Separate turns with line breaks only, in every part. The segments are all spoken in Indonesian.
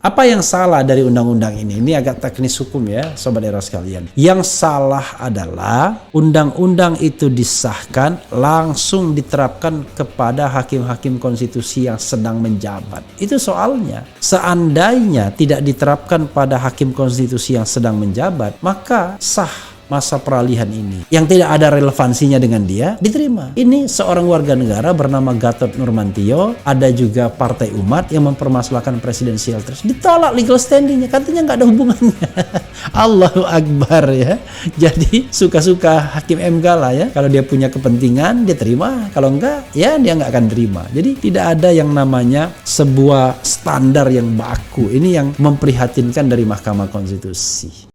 Apa yang salah dari undang-undang ini? Ini agak teknis hukum ya, Sobat Era sekalian. Yang salah adalah undang-undang itu disahkan langsung diterapkan kepada hakim-hakim konstitusi yang sedang menjabat. Itu soalnya. Seandainya tidak diterapkan pada hakim konstitusi yang sedang menjabat, maka sah masa peralihan ini yang tidak ada relevansinya dengan dia diterima. Ini seorang warga negara bernama Gatot Nurmantio, ada juga Partai Umat yang mempermasalahkan presidensial threshold, ditolak legal standingnya, katanya nggak ada hubungannya. Allahu Akbar ya. Jadi suka-suka hakim MK lah ya, kalau dia punya kepentingan dia terima, kalau enggak ya dia nggak akan terima. Jadi tidak ada yang namanya sebuah standar yang baku. Ini yang memprihatinkan dari Mahkamah Konstitusi.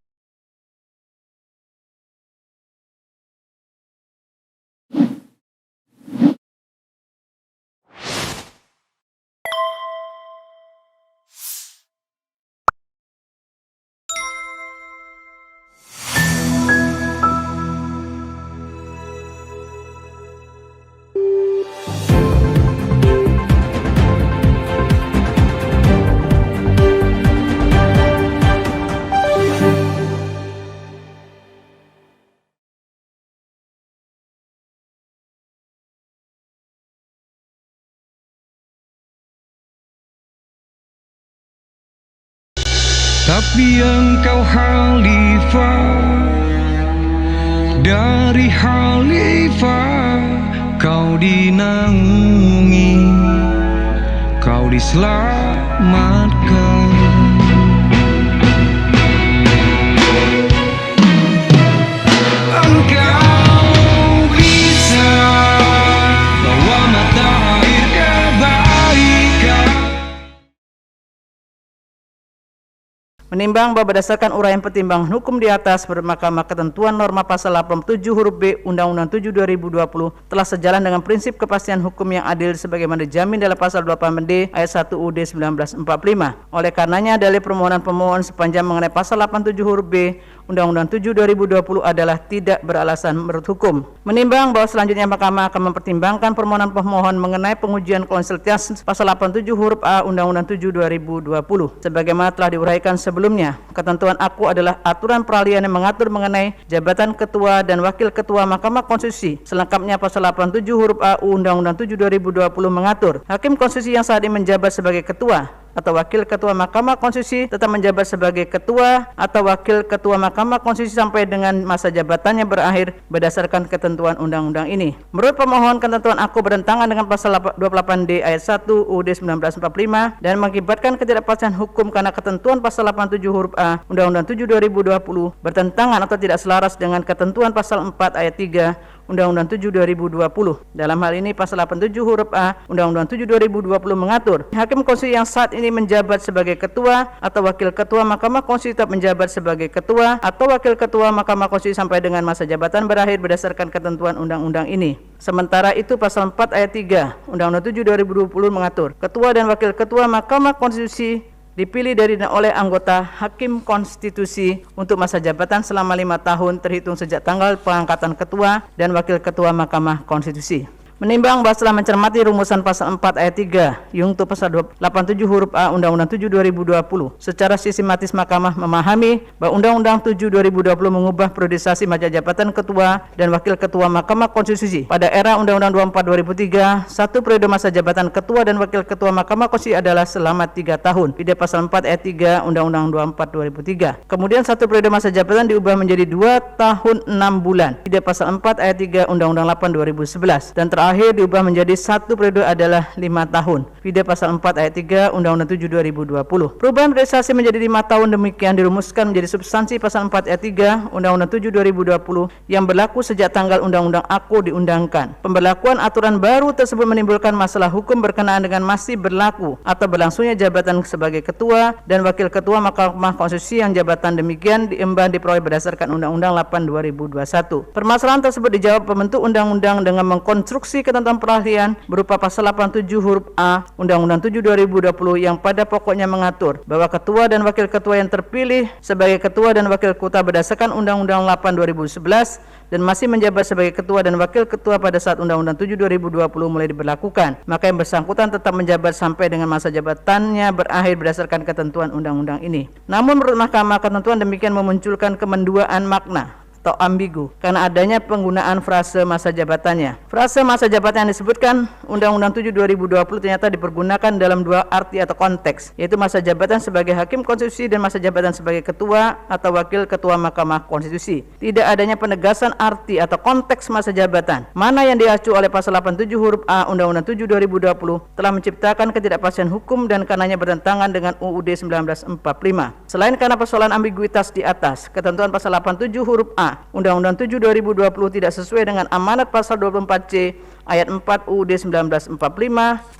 Tapi engkau khalifah dari khalifah, kau dinaungi, kau diselamatkan. Engkau bisa bawa mata air kebaikan.
Menimbang bahwa berdasarkan uraian pertimbangan hukum di atas, Mahkamah ketentuan norma pasal 87 huruf B Undang-Undang 7 2020 telah sejalan dengan prinsip kepastian hukum yang adil sebagaimana dijamin dalam pasal 28D ayat 1 UUD 1945. Oleh karenanya, dalil permohonan pemohon sepanjang mengenai pasal 87 huruf B Undang-Undang 7 2020 adalah tidak beralasan menurut hukum. Menimbang bahwa selanjutnya Mahkamah akan mempertimbangkan permohonan pemohon mengenai pengujian konsultasi pasal 87 huruf A Undang-Undang 7 2020 sebagaimana telah diuraikan sebelumnya. Ketentuan aku adalah aturan peralihan yang mengatur mengenai jabatan ketua dan wakil ketua Mahkamah Konstitusi. Selengkapnya pasal 87 huruf A Undang-Undang 7 2020 mengatur hakim konstitusi yang saat ini menjabat sebagai ketua atau wakil ketua Mahkamah Konstitusi tetap menjabat sebagai ketua atau wakil ketua Mahkamah Konstitusi sampai dengan masa jabatannya berakhir berdasarkan ketentuan undang-undang ini. Menurut pemohon, ketentuan aku bertentangan dengan pasal 28D ayat 1 UUD 1945 dan mengakibatkan ketidakpastian hukum karena ketentuan pasal 87 huruf A Undang-Undang 7 2020 bertentangan atau tidak selaras dengan ketentuan pasal 4 ayat 3 Undang-Undang 7 2020. Dalam hal ini pasal 87 huruf A Undang-Undang 7 2020 mengatur hakim konstitusi yang saat ini menjabat sebagai ketua atau wakil ketua Mahkamah Konstitusi tetap menjabat sebagai ketua atau wakil ketua Mahkamah Konstitusi sampai dengan masa jabatan berakhir berdasarkan ketentuan undang-undang ini. Sementara itu pasal 4 ayat 3 Undang-Undang 7 2020 mengatur ketua dan wakil ketua Mahkamah Konstitusi dipilih dari dan oleh anggota Hakim Konstitusi untuk masa jabatan selama 5 tahun terhitung sejak tanggal pengangkatan ketua dan wakil ketua Mahkamah Konstitusi. Menimbang bahwa setelah mencermati rumusan pasal 4 ayat 3 yungto pasal 87 huruf A Undang-Undang 7 2020 secara sistematis Mahkamah memahami bahwa Undang-Undang 7 2020 mengubah periodisasi masa jabatan ketua dan wakil ketua Mahkamah Konstitusi. Pada era Undang-Undang 24 2003, satu periode masa jabatan ketua dan wakil ketua Mahkamah Konstitusi adalah selama 3 tahun. Pada pasal 4 ayat 3 Undang-Undang 24 2003. Kemudian satu periode masa jabatan diubah menjadi 2 tahun 6 bulan. Pada pasal 4 ayat 3 Undang-Undang 8 2011 dan terakhir diubah menjadi satu periode adalah 5 tahun. Pada pasal 4 ayat 3 Undang-Undang 7 2020. Perubahan periodisasi menjadi 5 tahun demikian dirumuskan menjadi substansi pasal 4 ayat 3 Undang-Undang 7 2020 yang berlaku sejak tanggal Undang-Undang Aku diundangkan. Pemberlakuan aturan baru tersebut menimbulkan masalah hukum berkenaan dengan masih berlaku atau berlangsungnya jabatan sebagai ketua dan wakil ketua Mahkamah Konstitusi yang jabatan demikian diemban diperoleh berdasarkan Undang-Undang 8 2021. Permasalahan tersebut dijawab pembentuk undang-undang dengan mengkonstruksi konstruksi ketentuan peralihan berupa pasal 87 huruf A Undang-Undang 7 2020 yang pada pokoknya mengatur bahwa ketua dan wakil ketua yang terpilih sebagai ketua dan wakil ketua berdasarkan Undang-Undang 8 2011 dan masih menjabat sebagai ketua dan wakil ketua pada saat Undang-Undang 7 2020 mulai diberlakukan, maka yang bersangkutan tetap menjabat sampai dengan masa jabatannya berakhir berdasarkan ketentuan undang-undang ini. Namun menurut Mahkamah, ketentuan demikian memunculkan kemenduaan makna atau ambigu karena adanya penggunaan frase masa jabatannya. Frase masa jabatan yang disebutkan Undang-Undang 7 2020 ternyata dipergunakan dalam dua arti atau konteks, yaitu masa jabatan sebagai hakim konstitusi dan masa jabatan sebagai ketua atau wakil ketua Mahkamah Konstitusi. Tidak adanya penegasan arti atau konteks masa jabatan mana yang diacu oleh pasal 87 huruf A Undang-Undang 7 2020 telah menciptakan ketidakpastian hukum dan karenanya bertentangan dengan UUD 1945. Selain karena persoalan ambiguitas di atas, ketentuan pasal 87 huruf A Undang-Undang 7 2020 tidak sesuai dengan amanat pasal 24C ayat 4 UUD 1945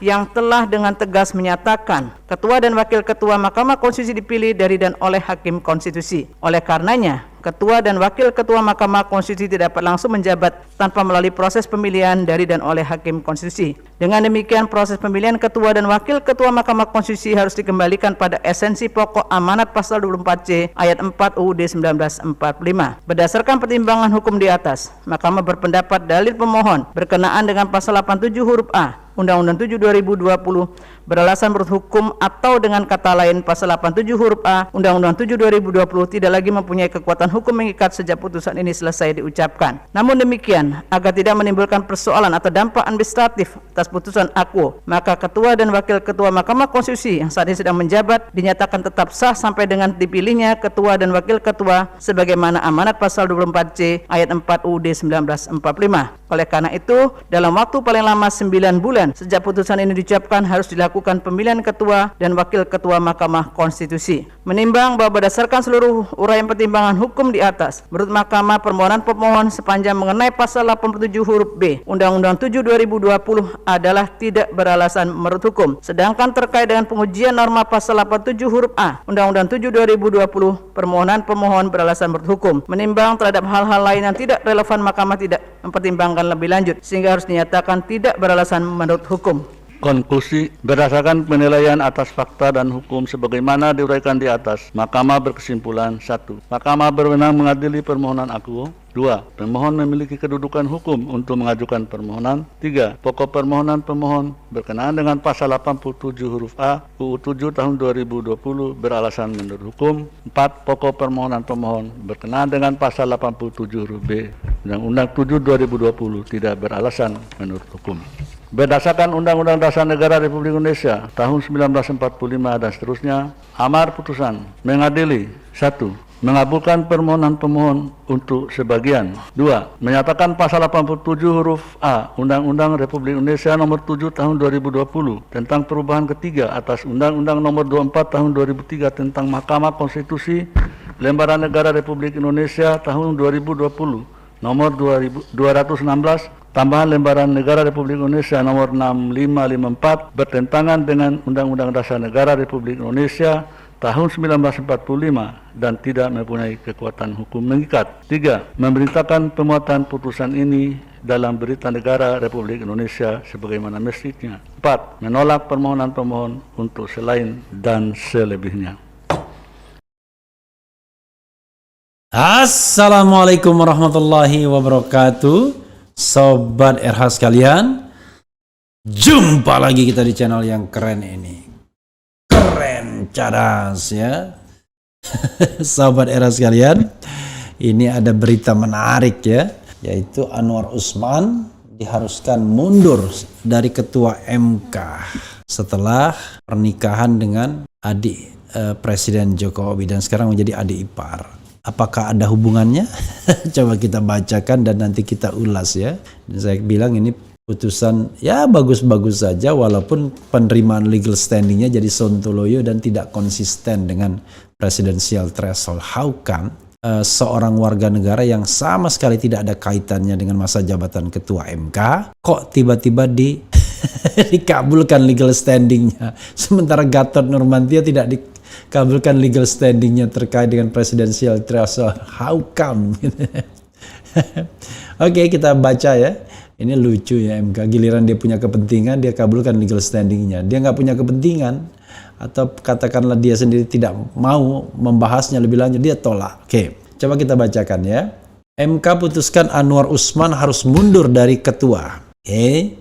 yang telah dengan tegas menyatakan ketua dan wakil ketua Mahkamah Konstitusi dipilih dari dan oleh hakim konstitusi. Oleh karenanya, ketua dan wakil ketua Mahkamah Konstitusi tidak dapat langsung menjabat tanpa melalui proses pemilihan dari dan oleh hakim konstitusi. Dengan demikian, proses pemilihan ketua dan wakil ketua Mahkamah Konstitusi harus dikembalikan pada esensi pokok amanat pasal 24C ayat 4 UUD 1945. Berdasarkan pertimbangan hukum di atas, Mahkamah berpendapat dalil pemohon berkenaan dengan pasal 87 huruf A Undang-Undang 7 2020 beralasan menurut hukum atau dengan kata lain pasal 87 huruf A Undang-Undang 7 2020 tidak lagi mempunyai kekuatan hukum mengikat sejak putusan ini selesai diucapkan. Namun demikian, agar tidak menimbulkan persoalan atau dampak administratif atas putusan akuo, maka ketua dan wakil ketua Mahkamah Konstitusi yang saat ini sedang menjabat dinyatakan tetap sah sampai dengan dipilihnya ketua dan wakil ketua sebagaimana amanat pasal 24C ayat 4 UUD 1945. Oleh karena itu, dalam waktu paling lama 9 bulan sejak putusan ini diucapkan harus dilakukan pemilihan ketua dan wakil ketua Mahkamah Konstitusi. Menimbang bahwa berdasarkan seluruh uraian pertimbangan hukum di atas, menurut Mahkamah permohonan pemohon sepanjang mengenai pasal 87 huruf B Undang-Undang 7 2020 adalah tidak beralasan menurut hukum. Sedangkan terkait dengan pengujian norma pasal 87 huruf A Undang-Undang 7 2020, permohonan pemohon beralasan menurut hukum. Menimbang terhadap hal-hal lain yang tidak relevan, Mahkamah tidak mempertimbangkan lebih lanjut sehingga harus dinyatakan tidak beralasan menurut hukum.
Konklusi, berdasarkan penilaian atas fakta dan hukum sebagaimana diuraikan di atas, Mahkamah berkesimpulan: 1. Mahkamah berwenang mengadili permohonan akuo. 2. Pemohon memiliki kedudukan hukum untuk mengajukan permohonan. 3. Pokok permohonan pemohon berkenaan dengan pasal 87 huruf A UU 7 tahun 2020 beralasan menurut hukum. 4. Pokok permohonan pemohon berkenaan dengan pasal 87 huruf B Undang-Undang 7 2020 tidak beralasan menurut hukum. Berdasarkan Undang-Undang Dasar Negara Republik Indonesia tahun 1945 dan seterusnya, amar putusan mengadili: 1. Mengabulkan permohonan pemohon untuk sebagian. 2. Menyatakan pasal 87 huruf A Undang-Undang Republik Indonesia nomor 7 tahun 2020 tentang perubahan ketiga atas Undang-Undang nomor 24 tahun 2003 tentang Mahkamah Konstitusi, Lembaran Negara Republik Indonesia tahun 2020 nomor 216 tambahan Lembaran Negara Republik Indonesia nomor 6554 bertentangan dengan Undang-Undang Dasar Negara Republik Indonesia tahun 1945 dan tidak mempunyai kekuatan hukum mengikat. 3. Memerintahkan pemuatan putusan ini dalam Berita Negara Republik Indonesia sebagaimana mestinya. 4. Menolak permohonan pemohon untuk selain dan selebihnya.
Assalamualaikum warahmatullahi wabarakatuh. Sobat RH sekalian, jumpa lagi kita di channel yang keren ini. Keren, cadas ya. Sobat RH sekalian, ini ada berita menarik ya, yaitu Anwar Usman diharuskan mundur dari ketua MK setelah pernikahan dengan adik Presiden Jokowi dan sekarang menjadi adik ipar. Apakah ada hubungannya? Coba kita bacakan dan nanti kita ulas ya. Dan saya bilang ini putusan ya bagus-bagus saja walaupun penerimaan legal standingnya jadi sontoloyo dan tidak konsisten dengan presidential threshold. How come seorang warga negara yang sama sekali tidak ada kaitannya dengan masa jabatan ketua MK kok tiba-tiba dikabulkan legal standingnya, sementara Gatot Nurmantio tidak dikabulkan legal standingnya terkait dengan presidential threshold. How come? Oke, kita baca ya. Ini lucu ya MK, giliran dia punya kepentingan dia kabulkan legal standingnya. Dia nggak punya kepentingan atau katakanlah dia sendiri tidak mau membahasnya lebih lanjut, dia tolak. Oke, coba kita bacakan ya. MK putuskan Anwar Usman harus mundur dari ketua. Oke.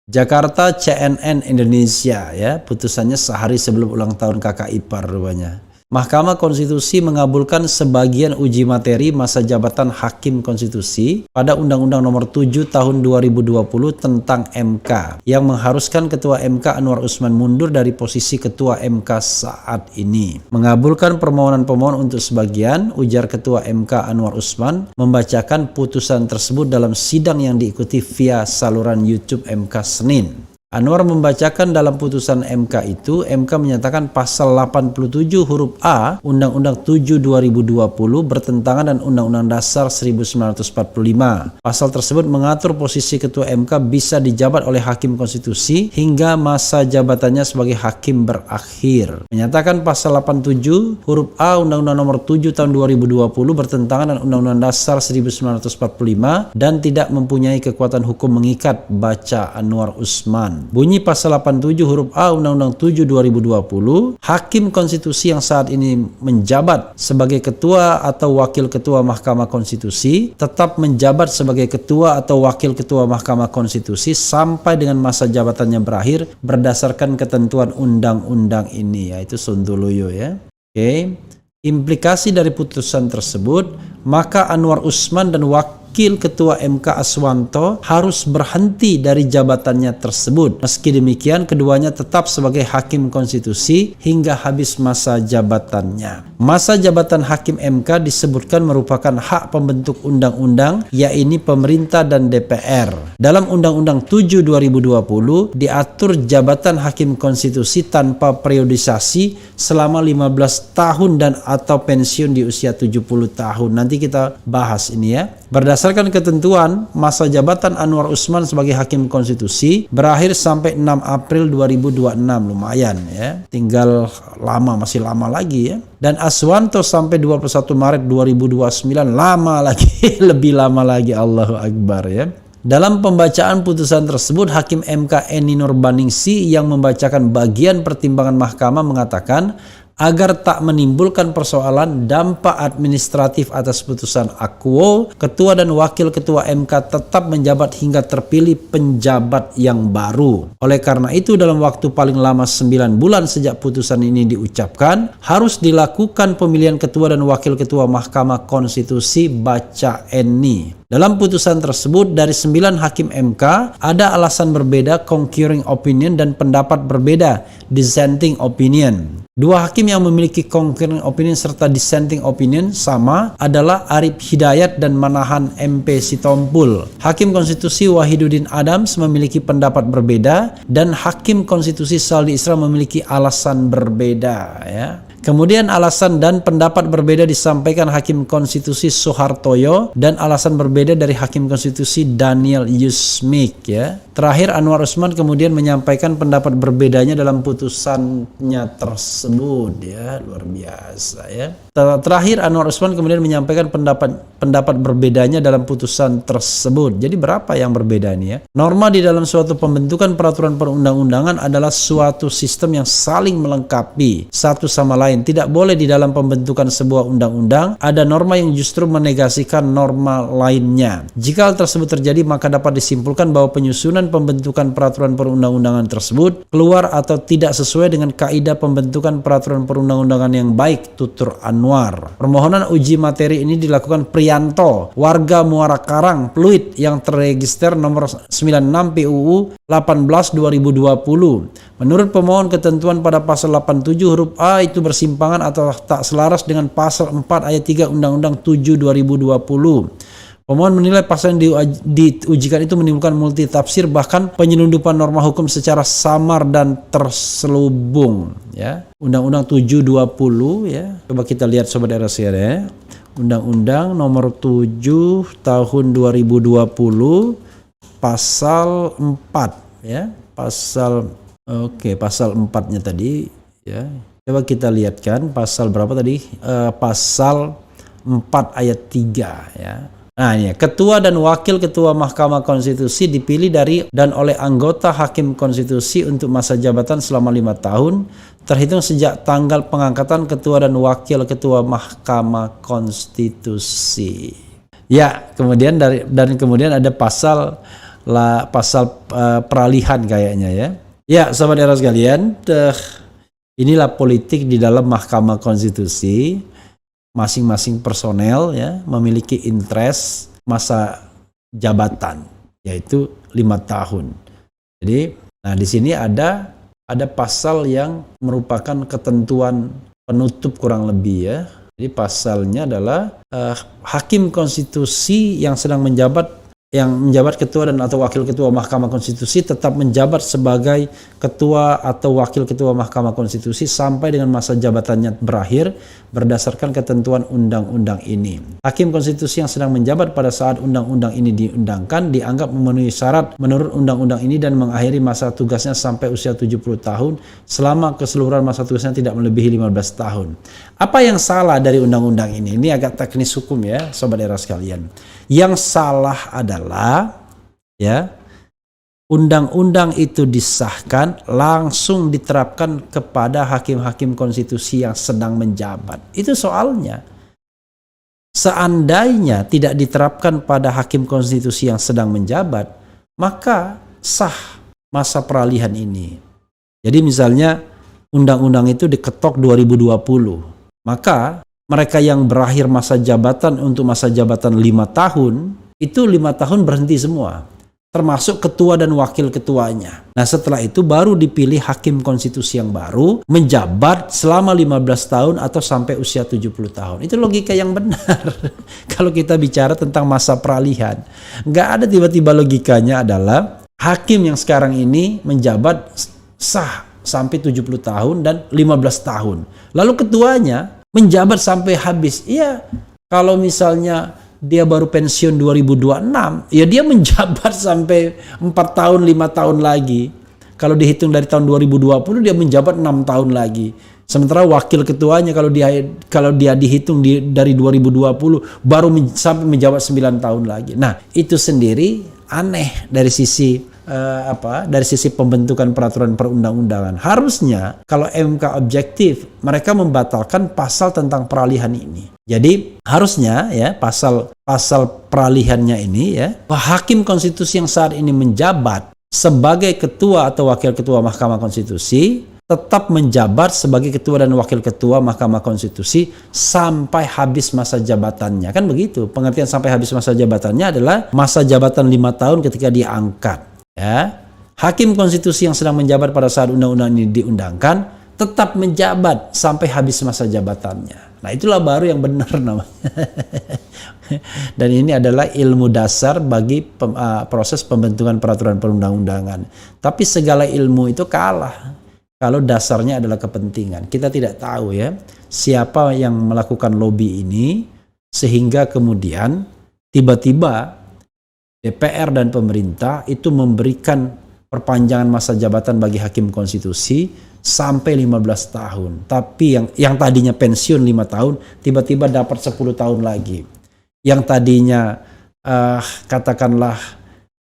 Jakarta, CNN Indonesia ya, putusannya sehari sebelum ulang tahun kakak ipar rupanya. Mahkamah Konstitusi mengabulkan sebagian uji materi masa jabatan Hakim Konstitusi pada Undang-Undang Nomor 7 Tahun 2020 tentang MK yang mengharuskan Ketua MK Anwar Usman mundur dari posisi Ketua MK saat ini. Mengabulkan permohonan pemohon untuk sebagian, ujar Ketua MK Anwar Usman membacakan putusan tersebut dalam sidang yang diikuti via saluran YouTube MK Senin. Anwar membacakan dalam putusan MK itu, MK menyatakan pasal 87 huruf A Undang-Undang 7 2020 bertentangan dengan Undang-Undang Dasar 1945. Pasal tersebut mengatur posisi Ketua MK bisa dijabat oleh Hakim Konstitusi hingga masa jabatannya sebagai hakim berakhir. Menyatakan pasal 87 huruf A Undang-Undang Nomor 7 Tahun 2020 bertentangan dengan Undang-Undang Dasar 1945 dan tidak mempunyai kekuatan hukum mengikat, baca Anwar Usman. Bunyi pasal 87 huruf A Undang-Undang 7 2020, Hakim Konstitusi yang saat ini menjabat sebagai ketua atau wakil ketua Mahkamah Konstitusi tetap menjabat sebagai ketua atau wakil ketua Mahkamah Konstitusi sampai dengan masa jabatannya berakhir berdasarkan ketentuan undang-undang ini, yaitu Sontoloyo ya. Oke. Implikasi dari putusan tersebut, maka Anwar Usman dan Wakil Ketua MK Aswanto harus berhenti dari jabatannya tersebut. Meski demikian, keduanya tetap sebagai Hakim Konstitusi hingga habis masa jabatannya. Masa jabatan Hakim MK disebutkan merupakan hak pembentuk undang-undang, yaitu pemerintah dan DPR. Dalam Undang-Undang 7 2020 diatur jabatan Hakim Konstitusi tanpa periodisasi selama 15 tahun dan atau pensiun di usia 70 tahun. Nanti kita bahas ini ya. Berdasarkan ketentuan, masa jabatan Anwar Usman sebagai Hakim Konstitusi berakhir sampai 6 April 2026. Lumayan ya. Tinggal lama, masih lama lagi ya. Dan Aswanto sampai 21 Maret 2029. Lama lagi, lebih lama lagi, Allahu Akbar ya. Dalam pembacaan putusan tersebut, Hakim MK Eni Nurbaningsi yang membacakan bagian pertimbangan mahkamah mengatakan agar tak menimbulkan persoalan dampak administratif atas putusan Akuo, ketua dan wakil ketua MK tetap menjabat hingga terpilih penjabat yang baru. Oleh karena itu, dalam waktu paling lama 9 bulan sejak putusan ini diucapkan, harus dilakukan pemilihan ketua dan wakil ketua Mahkamah Konstitusi, baca Eni. Dalam putusan tersebut, dari 9 hakim MK, ada alasan berbeda, concurring opinion, dan pendapat berbeda, dissenting opinion. 2 hakim yang memiliki concurring opinion serta dissenting opinion sama adalah Arif Hidayat dan Manahan MP Sitompul. Hakim Konstitusi Wahiduddin Adams memiliki pendapat berbeda dan Hakim Konstitusi Saldi Isra memiliki alasan berbeda ya. Kemudian alasan dan pendapat berbeda disampaikan Hakim Konstitusi Soehartoyo dan alasan berbeda dari Hakim Konstitusi Daniel Yusmik ya. Terakhir Anwar Usman kemudian menyampaikan pendapat berbedanya dalam putusannya tersebut ya, luar biasa ya. Terakhir Anwar Usman kemudian menyampaikan pendapat berbedanya dalam putusan tersebut. Jadi berapa yang berbeda ini ya? Norma di dalam suatu pembentukan peraturan perundang-undangan adalah suatu sistem yang saling melengkapi satu sama lain. Tidak boleh di dalam pembentukan sebuah undang-undang ada norma yang justru menegasikan norma lainnya. Jika hal tersebut terjadi, maka dapat disimpulkan bahwa penyusunan pembentukan peraturan perundang-undangan tersebut keluar atau tidak sesuai dengan kaidah pembentukan peraturan perundang-undangan yang baik, tutur Anwar. Permohonan uji materi ini dilakukan Prianto, warga Muara Karang, Pluit, yang terregister nomor 96 PUU 18/2020. Menurut pemohon, ketentuan pada pasal 87 huruf A itu bersimpangan atau tak selaras dengan pasal 4 ayat 3 Undang-Undang 7 2020. Pemohon menilai pasal yang diujikan itu menimbulkan multi tafsir, bahkan penyelundupan norma hukum secara samar dan terselubung ya. Undang-Undang 720 ya. Coba kita lihat sobat RSC ya. Undang-Undang nomor 7 tahun 2020 pasal 4 ya. Pasal 4-nya tadi ya. Coba kita lihat kan pasal berapa tadi? Pasal 4 ayat 3 ya. Nah, ini ketua dan wakil ketua Mahkamah Konstitusi dipilih dari dan oleh anggota Hakim Konstitusi untuk masa jabatan selama 5 tahun terhitung sejak tanggal pengangkatan ketua dan wakil ketua Mahkamah Konstitusi. Ya, kemudian kemudian ada pasal peralihan kayaknya ya. Ya, sobat era sekalian, inilah politik di dalam Mahkamah Konstitusi. Masing-masing personel ya memiliki interest masa jabatan yaitu 5 tahun. Jadi, nah di sini ada pasal yang merupakan ketentuan penutup kurang lebih ya. Jadi pasalnya adalah Hakim Konstitusi yang menjabat ketua dan atau wakil ketua Mahkamah Konstitusi tetap menjabat sebagai ketua atau wakil ketua Mahkamah Konstitusi sampai dengan masa jabatannya berakhir berdasarkan ketentuan undang-undang ini. Hakim Konstitusi yang sedang menjabat pada saat undang-undang ini diundangkan dianggap memenuhi syarat menurut undang-undang ini dan mengakhiri masa tugasnya sampai usia 70 tahun selama keseluruhan masa tugasnya tidak melebihi 15 tahun. Apa yang salah dari undang-undang ini? Ini agak teknis hukum ya, sobat era sekalian. Yang salah adalah ya undang-undang itu disahkan langsung diterapkan kepada hakim-hakim konstitusi yang sedang menjabat. Itu soalnya. Seandainya tidak diterapkan pada hakim konstitusi yang sedang menjabat, maka sah masa peralihan ini. Jadi misalnya undang-undang itu diketok 2020, maka mereka yang berakhir masa jabatan untuk masa jabatan 5 tahun, itu 5 tahun berhenti semua. Termasuk ketua dan wakil ketuanya. Nah setelah itu baru dipilih hakim konstitusi yang baru, menjabat selama 15 tahun atau sampai usia 70 tahun. Itu logika yang benar. Kalau kita bicara tentang masa peralihan. Nggak ada tiba-tiba logikanya adalah hakim yang sekarang ini menjabat sah sampai 70 tahun dan 15 tahun. Lalu ketuanya menjabat sampai habis. Iya, kalau misalnya dia baru pensiun 2026, ya dia menjabat sampai 4 tahun, 5 tahun lagi. Kalau dihitung dari tahun 2020, dia menjabat 6 tahun lagi. Sementara wakil ketuanya kalau dia dihitung dari 2020 baru sampai menjabat 9 tahun lagi. Nah, itu sendiri aneh dari sisi dari sisi pembentukan peraturan perundang-undangan. Harusnya kalau MK objektif, mereka membatalkan pasal tentang peralihan ini. Jadi harusnya ya pasal peralihannya ini ya, hakim konstitusi yang saat ini menjabat sebagai ketua atau wakil ketua Mahkamah Konstitusi tetap menjabat sebagai ketua dan wakil ketua Mahkamah Konstitusi sampai habis masa jabatannya. Kan begitu. Pengertian sampai habis masa jabatannya adalah masa jabatan 5 tahun ketika dia angkat. Ya, hakim konstitusi yang sedang menjabat pada saat undang-undang ini diundangkan tetap menjabat sampai habis masa jabatannya. Nah, itulah baru yang benar namanya. Dan ini adalah ilmu dasar bagi proses pembentukan peraturan perundang-undangan. Tapi segala ilmu itu kalah kalau dasarnya adalah kepentingan. Kita tidak tahu ya siapa yang melakukan lobby ini sehingga kemudian tiba-tiba DPR dan pemerintah itu memberikan perpanjangan masa jabatan bagi hakim konstitusi sampai 15 tahun. Tapi yang tadinya pensiun 5 tahun, tiba-tiba dapat 10 tahun lagi. Yang tadinya katakanlah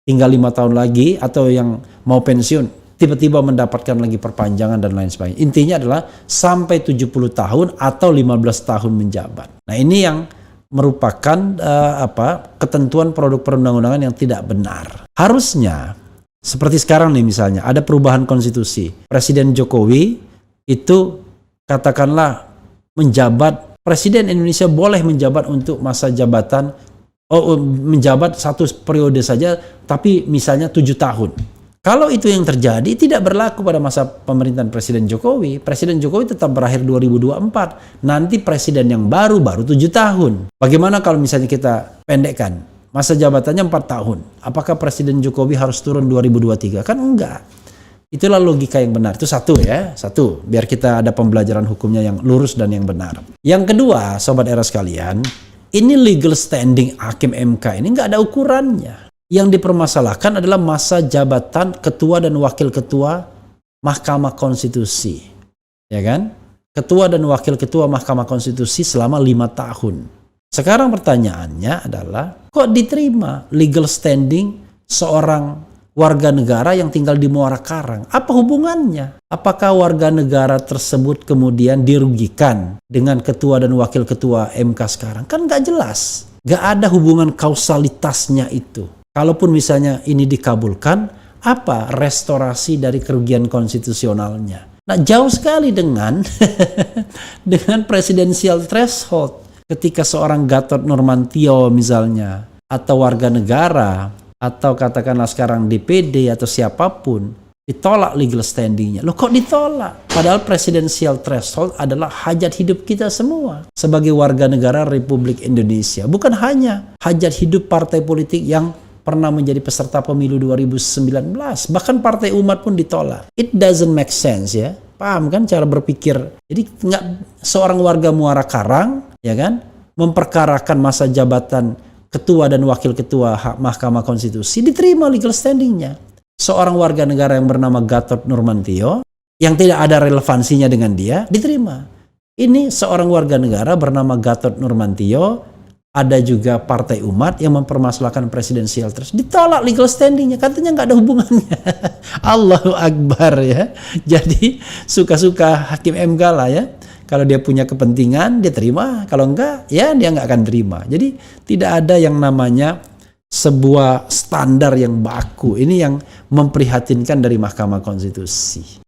tinggal 5 tahun lagi atau yang mau pensiun, tiba-tiba mendapatkan lagi perpanjangan dan lain sebagainya. Intinya adalah sampai 70 tahun atau 15 tahun menjabat. Nah ini yang merupakan ketentuan produk perundang-undangan yang tidak benar. Harusnya seperti sekarang nih misalnya ada perubahan konstitusi. Presiden Jokowi itu katakanlah menjabat, Presiden Indonesia boleh menjabat untuk masa jabatan menjabat 1 periode saja tapi misalnya 7 tahun. Kalau itu yang terjadi tidak berlaku pada masa pemerintahan Presiden Jokowi. Presiden Jokowi tetap berakhir 2024. Nanti presiden yang baru 7 tahun. Bagaimana kalau misalnya kita pendekkan masa jabatannya 4 tahun? Apakah Presiden Jokowi harus turun 2023? Kan enggak. Itulah logika yang benar. Itu satu. Biar kita ada pembelajaran hukumnya yang lurus dan yang benar. Yang kedua, sobat era sekalian, ini legal standing hakim MK ini enggak ada ukurannya. Yang dipermasalahkan adalah masa jabatan ketua dan wakil ketua Mahkamah Konstitusi. Ya kan? Ketua dan wakil ketua Mahkamah Konstitusi selama 5 tahun. Sekarang pertanyaannya adalah, kok diterima legal standing seorang warga negara yang tinggal di Muara Karang? Apa hubungannya? Apakah warga negara tersebut kemudian dirugikan dengan ketua dan wakil ketua MK sekarang? Kan nggak jelas. Nggak ada hubungan kausalitasnya itu. Kalaupun misalnya ini dikabulkan, apa restorasi dari kerugian konstitusionalnya? Nah, jauh sekali dengan dengan presidensial threshold. Ketika seorang Gatot Nurmantio misalnya, atau warga negara, atau katakanlah sekarang DPD atau siapapun, ditolak legal standingnya. Loh, kok ditolak? Padahal presidensial threshold adalah hajat hidup kita semua sebagai warga negara Republik Indonesia. Bukan hanya hajat hidup partai politik yang pernah menjadi peserta pemilu 2019. Bahkan partai umat pun ditolak. It doesn't make sense, ya. Paham kan cara berpikir? Jadi nggak seorang warga Muara Karang, ya kan, memperkarakan masa jabatan ketua dan wakil ketua Mahkamah Konstitusi, diterima legal standingnya. Seorang warga negara yang bernama Gatot Nurmantio, yang tidak ada relevansinya dengan dia, diterima. Ini seorang warga negara bernama Gatot Nurmantio, ada juga partai umat yang mempermasalahkan presidensial threshold, ditolak legal standingnya, katanya nggak ada hubungannya. Allahu Akbar, ya. Jadi suka-suka hakim MK lah, ya. Kalau dia punya kepentingan, dia terima. Kalau enggak, ya dia nggak akan terima. Jadi tidak ada yang namanya sebuah standar yang baku. Ini yang memprihatinkan dari Mahkamah Konstitusi.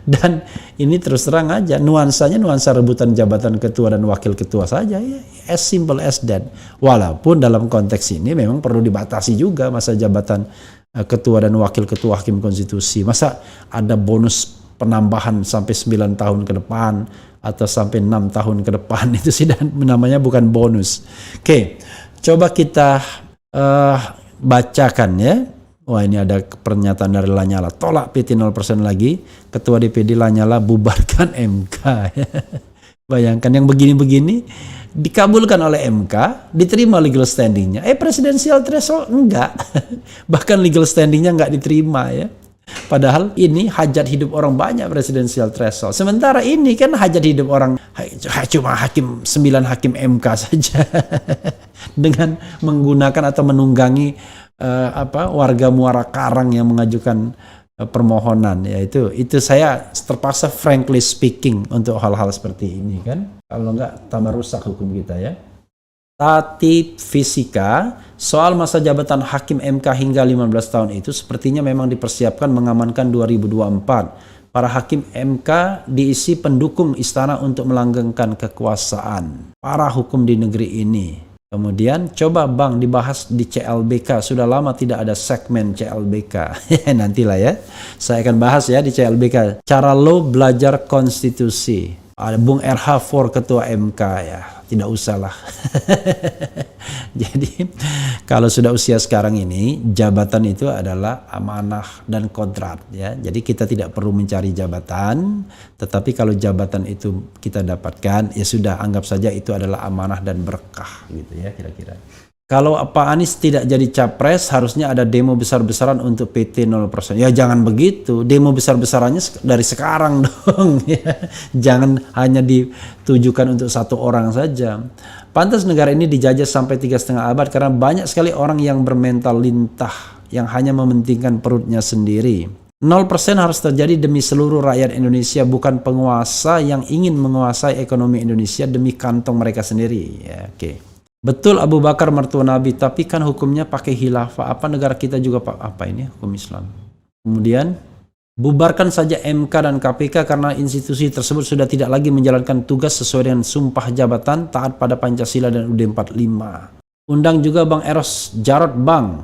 Dan ini terus terang aja, nuansanya nuansa rebutan jabatan ketua dan wakil ketua saja, ya. As simple as that. Walaupun dalam konteks ini memang perlu dibatasi juga masa jabatan ketua dan wakil ketua Hakim Konstitusi. Masa ada bonus penambahan sampai 9 tahun ke depan atau sampai 6 tahun ke depan, itu sih namanya bukan bonus. Oke, coba kita bacakan, ya. Wah, ini ada pernyataan dari Lanyala, tolak PT 0% lagi, Ketua DPD Lanyala bubarkan MK. Bayangkan yang begini-begini dikabulkan oleh MK, diterima legal standingnya. Presidensial threshold enggak. Bahkan legal standingnya enggak diterima, ya. Padahal ini hajat hidup orang banyak presidensial threshold. Sementara ini kan hajat hidup orang cuma 9 hakim MK saja. Dengan menggunakan atau menunggangi warga Muara Karang yang mengajukan permohonan, ya itu saya terpaksa frankly speaking untuk hal-hal seperti ini, kan. Kalau enggak tambah rusak hukum kita, ya. Tatip fisika soal masa jabatan hakim MK hingga 15 tahun itu sepertinya memang dipersiapkan mengamankan 2024. Para hakim MK diisi pendukung istana untuk melanggengkan kekuasaan. Parah hukum di negeri ini. Kemudian coba Bang dibahas di CLBK. Sudah lama tidak ada segmen CLBK. Nantilah, ya. Saya akan bahas, ya, di CLBK. Cara lo belajar konstitusi. Ada Bung RH4 ketua MK, ya. Tidak usah lah. Jadi kalau sudah usia sekarang ini, jabatan itu adalah amanah dan kodrat, ya. Jadi kita tidak perlu mencari jabatan, tetapi kalau jabatan itu kita dapatkan, ya sudah, anggap saja itu adalah amanah dan berkah, gitu, ya, kira-kira. Kalau Pak Anies tidak jadi capres, harusnya ada demo besar-besaran untuk PT 0%. Ya jangan begitu, demo besar-besarannya dari sekarang dong. Ya. Jangan hanya ditujukan untuk satu orang saja. Pantas negara ini dijajah sampai 3,5 abad karena banyak sekali orang yang bermental lintah, yang hanya mementingkan perutnya sendiri. 0% harus terjadi demi seluruh rakyat Indonesia, bukan penguasa yang ingin menguasai ekonomi Indonesia demi kantong mereka sendiri. Ya, oke. Betul Abu Bakar mertua Nabi, tapi kan hukumnya pakai khilafah. Apa negara kita juga apa ini hukum Islam? Kemudian bubarkan saja MK dan KPK karena institusi tersebut sudah tidak lagi menjalankan tugas sesuai dengan sumpah jabatan, taat pada Pancasila dan UUD 45. Undang juga Bang Eros Jarot, Bang.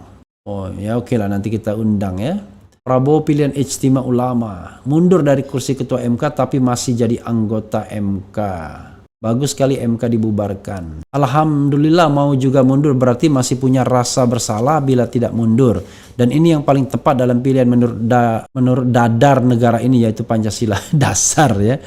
Oh ya, oke lah, nanti kita undang, ya. Prabowo pilihan Ijtima Ulama, mundur dari kursi ketua MK tapi masih jadi anggota MK. Bagus sekali MK dibubarkan. Alhamdulillah, mau juga mundur berarti masih punya rasa bersalah bila tidak mundur. Dan ini yang paling tepat dalam pilihan menurut dadar negara ini, yaitu Pancasila. Dasar, ya.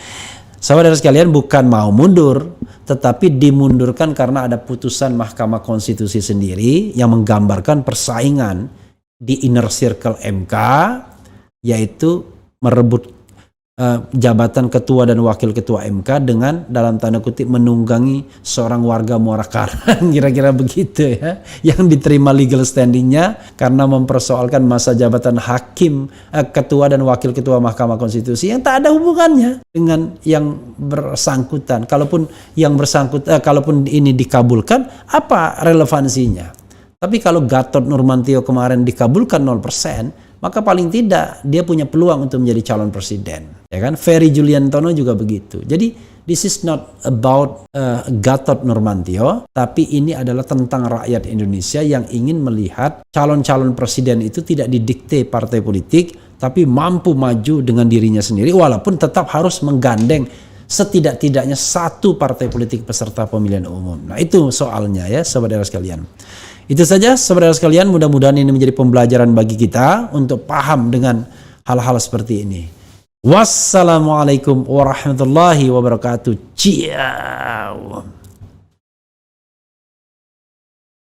Saudara sekalian, bukan mau mundur, tetapi dimundurkan karena ada putusan Mahkamah Konstitusi sendiri yang menggambarkan persaingan di inner circle MK, yaitu merebut jabatan ketua dan wakil ketua MK dengan dalam tanda kutip menunggangi seorang warga Muara Karang, kira-kira begitu ya, yang diterima legal standingnya karena mempersoalkan masa jabatan hakim, ketua dan wakil ketua Mahkamah Konstitusi yang tak ada hubungannya dengan yang bersangkutan. Kalaupun kalaupun ini dikabulkan, apa relevansinya? Tapi kalau Gatot Nurmantio kemarin dikabulkan 0%, maka paling tidak dia punya peluang untuk menjadi calon presiden, ya kan? Ferry Juliantono juga begitu. Jadi this is not about Gatot Nurmantio, tapi ini adalah tentang rakyat Indonesia yang ingin melihat calon-calon presiden itu tidak didikte partai politik, tapi mampu maju dengan dirinya sendiri, walaupun tetap harus menggandeng setidak-tidaknya satu partai politik peserta pemilihan umum. Nah itu soalnya ya saudara sekalian. Itu saja saudara sekalian, mudah-mudahan ini menjadi pembelajaran bagi kita untuk paham dengan hal-hal seperti ini. Wassalamualaikum warahmatullahi wabarakatuh. Ciao.